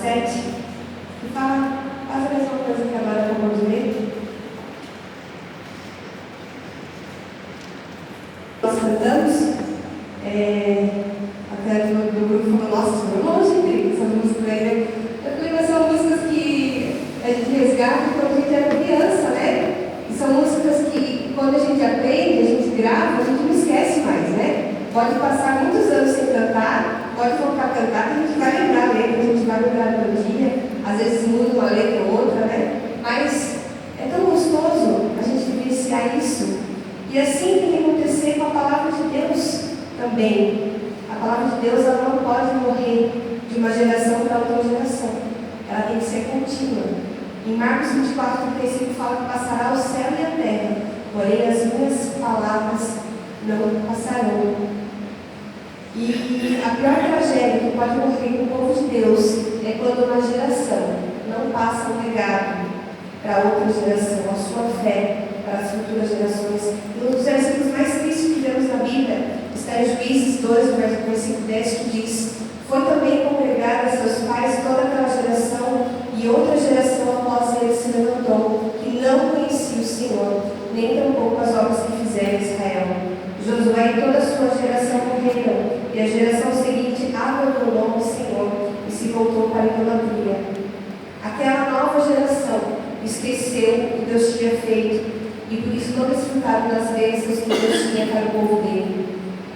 7, que fala quase a mesma coisa que agora acabou de ler. Nós cantamos, até do grupo falou, nossa, foi longe, essa música aí. Eu falei, mas são músicas que a gente resgata quando a gente era criança, né? E são músicas que, quando a gente aprende, a gente grava, a gente não esquece mais, né? Pode passar muitos anos sem cantar, pode voltar a cantar, que a gente vai lembrar a letra, a gente vai lembrar do dia, às vezes muda uma letra ou outra, né? Mas é tão gostoso a gente vivenciar isso. E assim tem que acontecer com a palavra de Deus também. A palavra de Deus, ela não pode morrer de uma geração para outra geração. Ela tem que ser contínua. Em Marcos 24:35 fala que passará o céu e a terra, porém as minhas palavras não passarão. E a pior tragédia que pode morrer com o povo de Deus é quando uma geração não passa o legado para outra geração, a sua fé para as futuras gerações. E um dos versículos mais tristes que vemos na Bíblia está em Juízes 2, versículo 10, que diz: foi também congregada a seus pais toda aquela geração, e outra geração após ele se levantou, que não conhecia o Senhor, nem tampouco as obras que fizera em Israel. Josué e toda a sua geração morreram, e a geração seguinte abandonou o Senhor e se voltou para a idolatria. Aquela nova geração esqueceu o que Deus tinha feito, e por isso não desfrutaram das bênçãos que Deus tinha para o povo dele.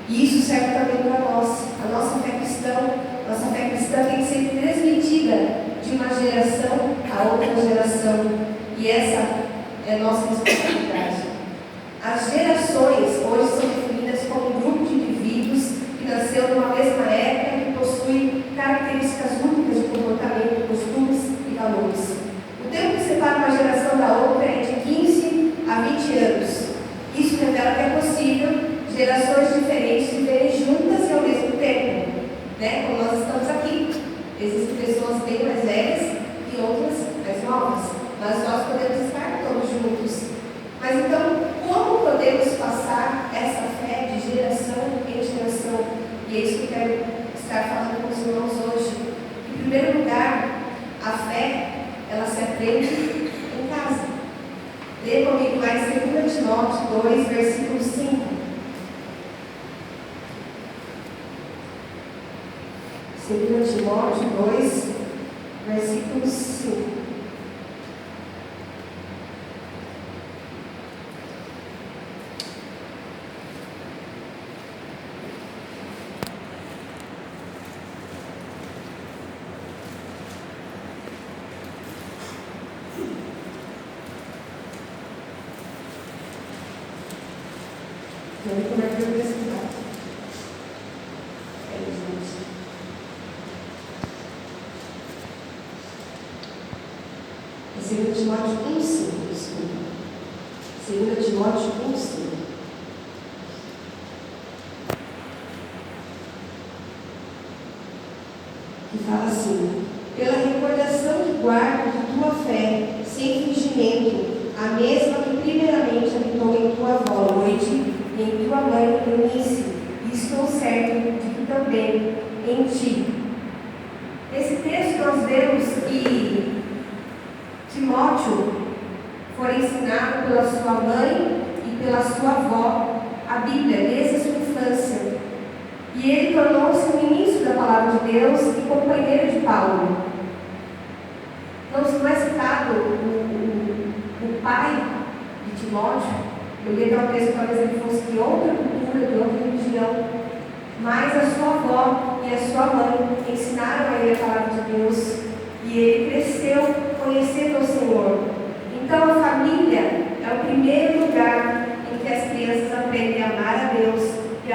E isso serve também para nós. A nossa fé cristã tem que ser transmitida de uma geração a outra geração. E essa é a nossa responsabilidade. As gerações hoje são definidas como um grupo de indivíduos que nasceu numa mesma época e que possui características únicas de comportamento, costumes e valores. O tempo que separa uma geração da outra é de 15 a 20 anos. Isso revela que é possível gerações diferentes viverem juntas e ao mesmo tempo, né? Como nós estamos aqui. Existem pessoas bem mais velhas e outras mais novas, mas nós podemos estar todos juntos. Mas então, como podemos passar essa fé de geração em geração? E é isso que eu quero estar falando com os irmãos hoje. Em primeiro lugar, a fé, ela se aprende em casa. Lê comigo lá em 2 Timóteo 2, versículo 5. 2 Timóteo 2, versículo 5. Vamos começar a pesquisar. É 2 Timóteo 1, 5, desculpa. 2 Timóteo 1, 5. Que fala assim: pela recordação que guardo de tua fé, sem fingimento, a mesma que primeiramente habitou em tua avó noite e em tua mãe Eunice, e estou certo de que também em ti. Nesse texto nós vemos que Timóteo foi ensinado pela sua mãe e pela sua avó a Bíblia desde a sua infância. E ele tornou-se o ministro da palavra de Deus e companheiro de Paulo. Não é citado o pai de Timóteo. Eu li tal texto, talvez ele fosse de outra cultura, de outra religião. Mas a sua avó e a sua mãe ensinaram a ele a palavra de Deus. E ele cresceu conhecendo o Senhor. Então a família é o primeiro lugar em que as crianças aprendem a amar a Deus e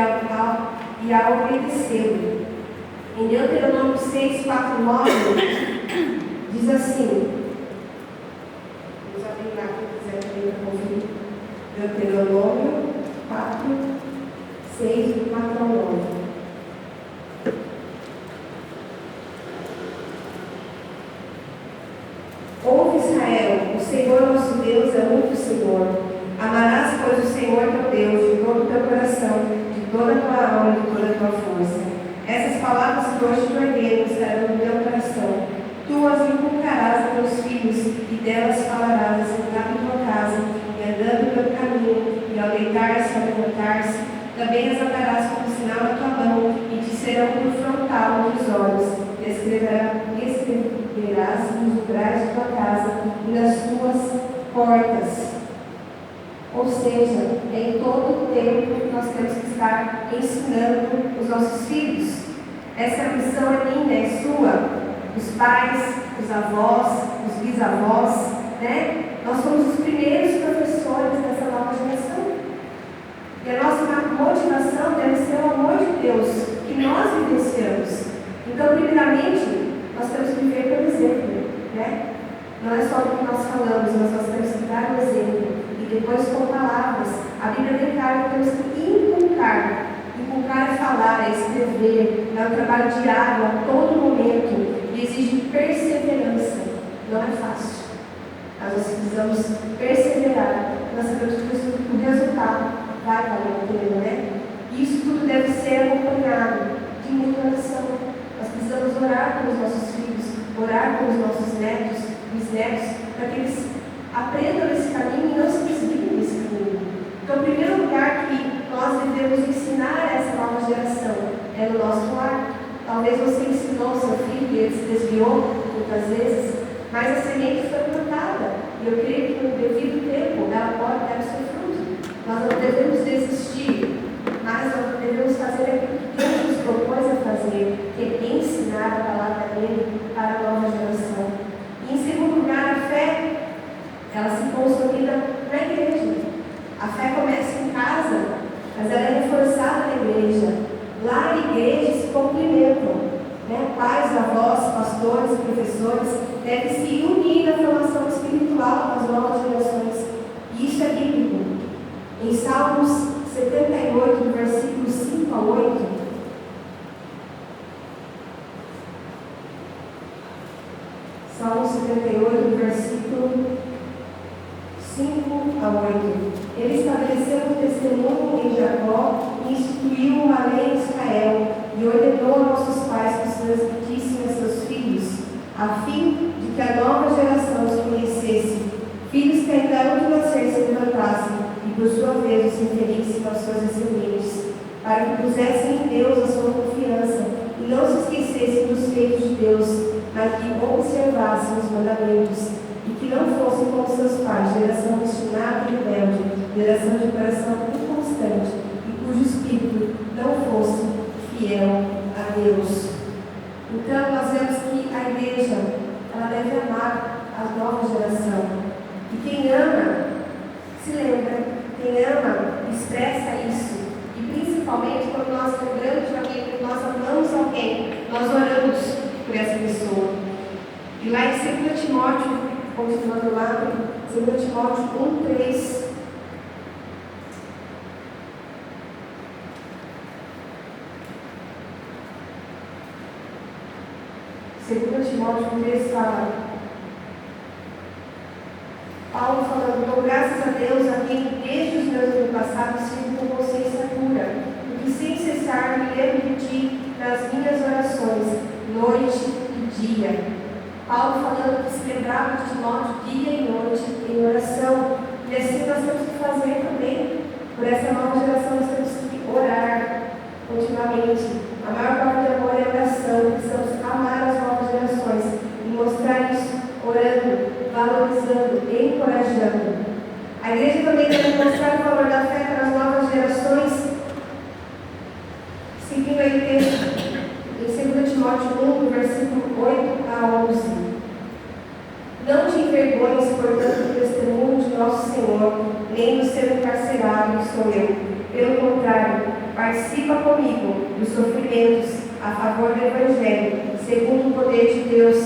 a obedecê-lo. Em Deuteronômio 6, 4, 9, diz assim: vamos abrir lá quem quiser também para conferir. Deuteronômio 4, 6, 4 ao 9. Ouve, Israel, o Senhor nosso Deus é o único Senhor. Amarás, pois, o Senhor teu Deus de todo o teu coração, de toda a tua alma e de toda a tua força. Essas palavras que hoje te ordeno estarão no teu coração. Tu inculcarás a teus filhos, e delas falarás, assentado em tua casa, e andando pelo caminho, e ao deitar-se, ao levantar-se, também as atarás como sinal na tua mão, e te serão por frontal entre os olhos. Escreverás nos umbrais de tua casa e nas tuas portas. Ou seja, em todo o tempo nós temos que estar ensinando os nossos filhos. Essa missão é minha, é sua. Os pais, os avós, os bisavós, né? Nós somos os primeiros professores dessa nova geração. E a nossa motivação deve ser o amor de Deus, que nós vivenciamos. Então, primeiramente, nós temos que viver pelo exemplo, né? Não é só o que nós falamos, mas nós temos que dar o exemplo. E depois, com palavras, a Bíblia bem clara, temos que inculcar. Inculcar é falar, é escrever, é um trabalho diário, a todo momento, e exige perseverança. Não é fácil. Mas nós precisamos perseverar. Nós sabemos que o resultado vai valer a pena, né? E isso tudo deve ser acompanhado de muita oração. Nós precisamos orar pelos nossos filhos, orar pelos nossos netos, bisnetos, para que eles aprendam esse caminho e não se desviem desse caminho. Então, o primeiro lugar que nós devemos ensinar a essa nova geração é no nosso lar. Talvez você ensinou seu filho e ele se desviou muitas vezes, mas a semente foi plantada. E eu creio que no devido tempo ela pode dar o seu fruto. Nós não devemos desistir, mas nós devemos fazer aquilo que Deus nos propôs a fazer, que é ensinar a palavra dele para a nova geração. E em segundo lugar, a fé, ela se consolida na igreja. A fé começa em casa, mas ela é reforçada na igreja. Lá a igreja se complementam, né? Pais, avós, pastores e professores devem se unir na formação espiritual das novas gerações. E isso é bíblico. Em Salmos 78, versículos 5 a 8, Salmo 78, versículo 5 a 8. Ele estabeleceu um testemunho em Jacó e instituiu uma lei em Israel e ordenou a nossos pais que os transmitissem a seus filhos, a fim de que a nova geração os conhecesse. Filhos que ainda antes de nascer se levantassem e por sua vez os referissem aos seus descendentes, para que pusessem em Deus a sua confiança e não se esquecessem dos feitos de Deus, mas que observassem os mandamentos, e que não fossem como seus pais, geração obstinada e rebelde, geração de coração inconstante, e cujo espírito não fosse fiel a Deus. Então, nós vemos que a igreja, ela deve amar a nova geração. E quem ama, se lembra, quem ama, expressa isso. E principalmente quando nós lembramos de alguém, quando nós amamos alguém, nós oramos por essa pessoa. E lá em 2 Timóteo, continuando lá, 2 Timóteo 1:3. Segundo Timóteo 3 fala, Paulo falando, dou graças a Deus a quem desde os meus antepassados sirvo com consciência pura, porque sem cessar me lembro de ti nas minhas orações, noite e dia. Paulo falando que se lembrava de Timóteo dia e noite em oração, e assim nós temos que fazer também. Por essa nova geração nós temos que orar continuamente. A maior parte do amor é oração, precisamos amar as novas gerações e mostrar isso orando, valorizando, encorajando. A igreja também deve mostrar o valor da fé para as novas gerações, seguindo aí o texto em 2 Timóteo 1, versículo 8 a 11. Não te envergonhes, portanto, do testemunho de nosso Senhor, nem do seu encarcerado, que sou eu. Pelo contrário, participa comigo dos sofrimentos a favor do Evangelho, segundo o poder de Deus,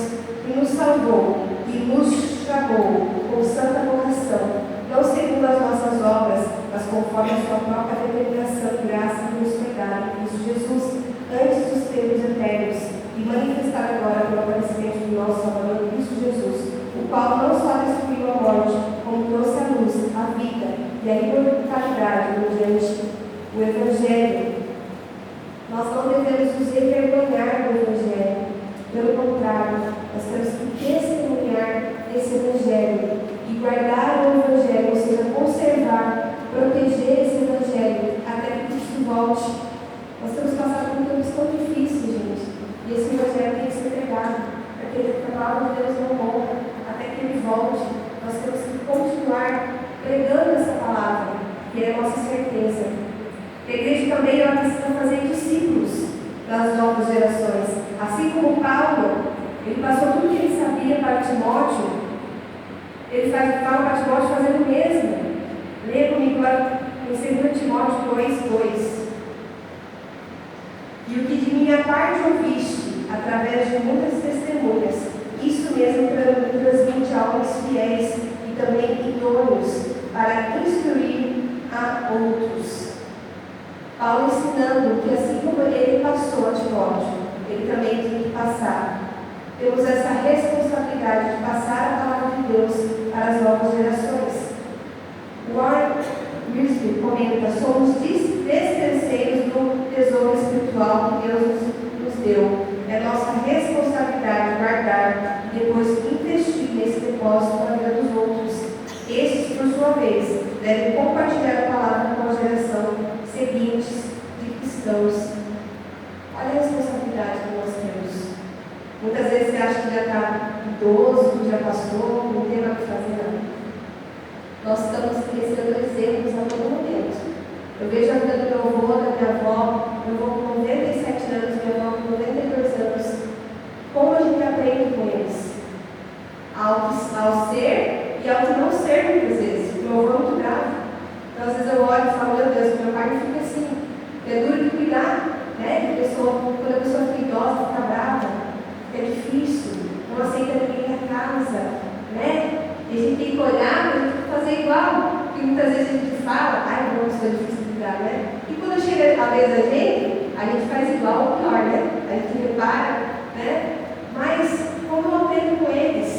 que nos salvou e nos chamou com santa vocação, não segundo as nossas obras, mas conforme a sua própria determinação e graça que nos foi dada em Cristo Jesus, antes dos tempos eternos, e manifestar agora pelo aparecimento de nosso Salvador Cristo Jesus, o qual não só destruiu a morte, como trouxe à luz a vida e a imortalidade mediante o Evangelho. Nós não devemos nos envergonhar do Evangelho. Pelo contrário, nós temos que A igreja também ela precisa fazer discípulos das novas gerações. Assim como Paulo, ele passou tudo que ele sabia para Timóteo, ele fala para Timóteo fazer o mesmo. Leia comigo lá em 2 Timóteo 2:2. E o que de minha parte ouviste, através de muitas testemunhas, isso mesmo transmite a homens fiéis e também idôneos, para instruir a outros. Paulo ensinando que assim como ele passou a Timóteo, ele também tem que passar. Temos essa responsabilidade de passar a palavra de Deus para as novas gerações. Warren Wiersbe comenta: somos despenseiros do tesouro espiritual que Deus nos deu. É nossa responsabilidade guardar e depois investir nesse depósito na vida dos outros. Estes, por sua vez, devem compartilhar a palavra com a geração seguinte de cristãos. Olha a responsabilidade que nós temos. Muitas vezes você acha que já está idoso, que já passou, não tem nada o que fazer, não. Nós estamos crescendo exemplos a todo momento. Eu vejo a vida do meu avô, da minha avó, meu avô com 97 anos, minha avó com 92 anos. Como a gente aprende com eles? Ao ser e ao que não ser, muitas vezes. Meu avô é muito grave. Então, às vezes eu olho e falo, meu Deus, meu pai fica assim. É duro de cuidar, né? Quando a pessoa fica idosa, fica brava, é difícil. Não aceita ninguém na casa, né? E a gente tem que olhar, a gente tem que fazer igual. Porque muitas vezes a gente fala, ai, não, isso é difícil de cuidar, né? E quando chega a vez da gente faz igual ou pior, né? A gente repara, né? Mas, como eu aprendo com eles,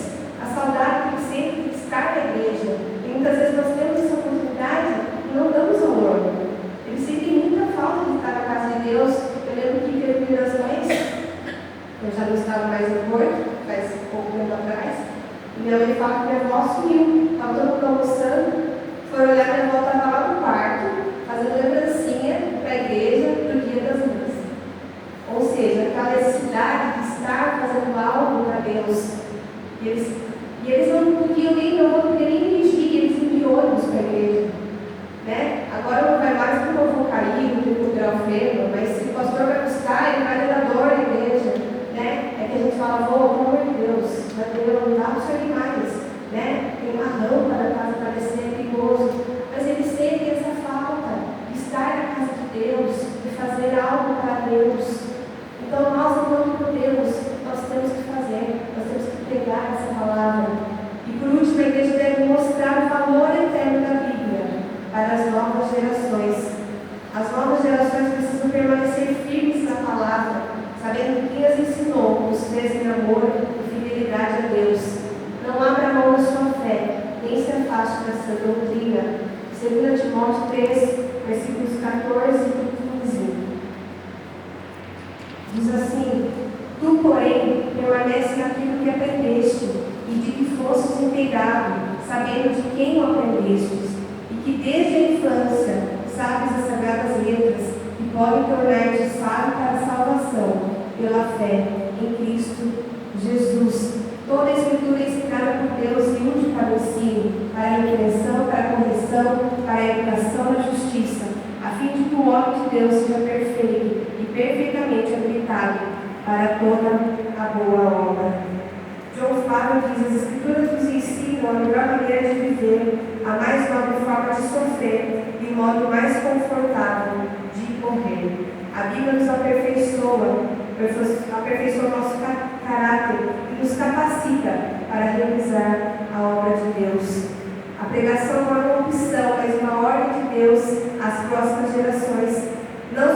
a saudade que sempre estar na igreja. E muitas vezes nós temos essa oportunidade e não damos valor. Eles sentem muita falta de estar na casa de Deus. Eu lembro que teve Dia das Mães, eu já não estava mais no Porto, faz pouco tempo atrás. E minha mãe fala que minha avó sumiu. Estava todo mundo almoçando, foi olhar, minha avó estava lá no quarto, fazendo lembrancinha para a igreja do Dia das Mães. Ou seja, aquela necessidade de estar fazendo algo para Deus. E eles não podiam nem, não podiam nem dirigir, eles iam de ônibus para a igreja. Né? Agora não vai mais porque eu vou cair, não tem que tirar o freio, mas se o pastor vai buscar, ele vai dar dor na igreja. Né? É que a gente fala, pelo amor de Deus, não dá para o senhor ir mais. Né? Tem uma rampa na casa para descer, é perigoso. Mas eles sentem essa falta de estar na casa de Deus, de fazer algo para Deus. Então nós, enquanto Deus, nós temos que fazer, nós temos que pregar essa palavra. E por último, a igreja deve mostrar o valor eterno da Bíblia para as novas gerações. As novas gerações precisam permanecer firmes na palavra, sabendo quem as ensinou, os fez em amor e fidelidade a Deus. Não abra mão da sua fé, nem se afaste dessa doutrina. 2 Timóteo 3, versículos 14 e 15. Diz assim: tu, porém, permanece naquilo que aprendeste, e de que fostes inteirado, sabendo de quem o aprendestes, e que desde a infância sabes as sagradas letras, que podem tornar-te sábio para a salvação, pela fé em Cristo Jesus. Toda a Escritura é inspirada por Deus e útil para o ensino, para a repreensão, para a correção, para a educação na justiça, a fim de que o homem de Deus seja perfeito e perfeitamente habilitado para toda a boa obra. John Flávio diz: as Escrituras nos ensinam a melhor maneira de viver, a mais nobre forma de sofrer e o modo mais confortável de morrer. A Bíblia nos aperfeiçoa nosso caráter e nos capacita para realizar a obra de Deus. A pregação não é uma opção, mas uma ordem de Deus às próximas gerações. Não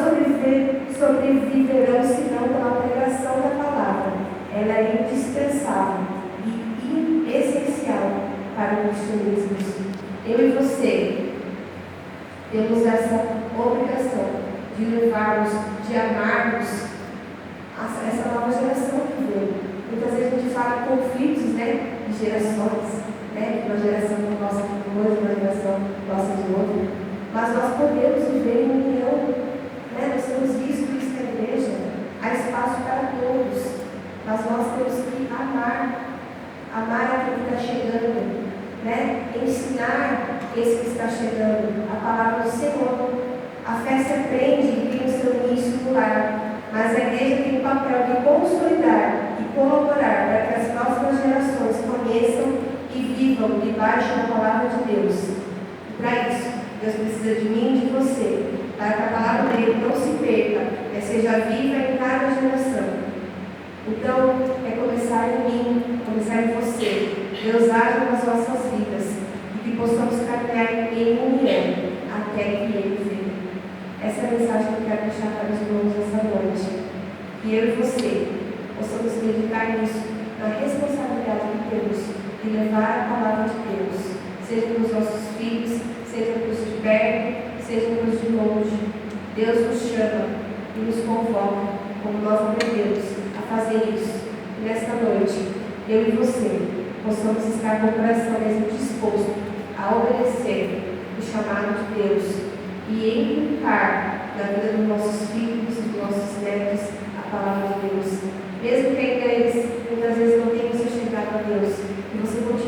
sobreviverão senão pela pregação da palavra. Ela é indispensável e essencial para o cristianismo. Eu e você temos essa obrigação de levarmos, de amarmos essa nova geração que vem. Muitas vezes a gente fala em conflitos, né, de gerações, né, que uma geração não gosta de uma coisa, uma geração gosta de outra, mas nós podemos viver em união, né? Nós temos visto isso na igreja, há espaço para todos, mas nós temos que amar aquele que está chegando, né? Ensinar esse que está chegando, a palavra do Senhor. A fé se aprende e tem o seu início no lar, mas a igreja tem o papel de consolidar e colaborar para que as próximas gerações conheçam e vivam debaixo da palavra de Deus. E para isso, Deus precisa de mim e de você, para que a palavra dele não se perca, mas seja viva em cada geração. Então, é começar em mim, começar em você. Deus age nas nossas vidas e que possamos caminhar em união até que Ele venha. Essa é a mensagem que eu quero deixar para os irmãos essa noite. Que eu e você possamos meditar nisso, na responsabilidade que temos de levar a palavra de Deus, seja para os nossos filhos, seja para os de perto, seja para os de longe. Deus nos chama e nos convoca, como nós aprendemos, a fazer isso. E nesta noite, eu e você possamos estar com o coração mesmo disposto a obedecer o chamado de Deus e inculcar na vida dos nossos filhos e dos nossos netos a palavra de Deus. Mesmo que ainda eles muitas vezes não tenham se chegado a Deus, que você continue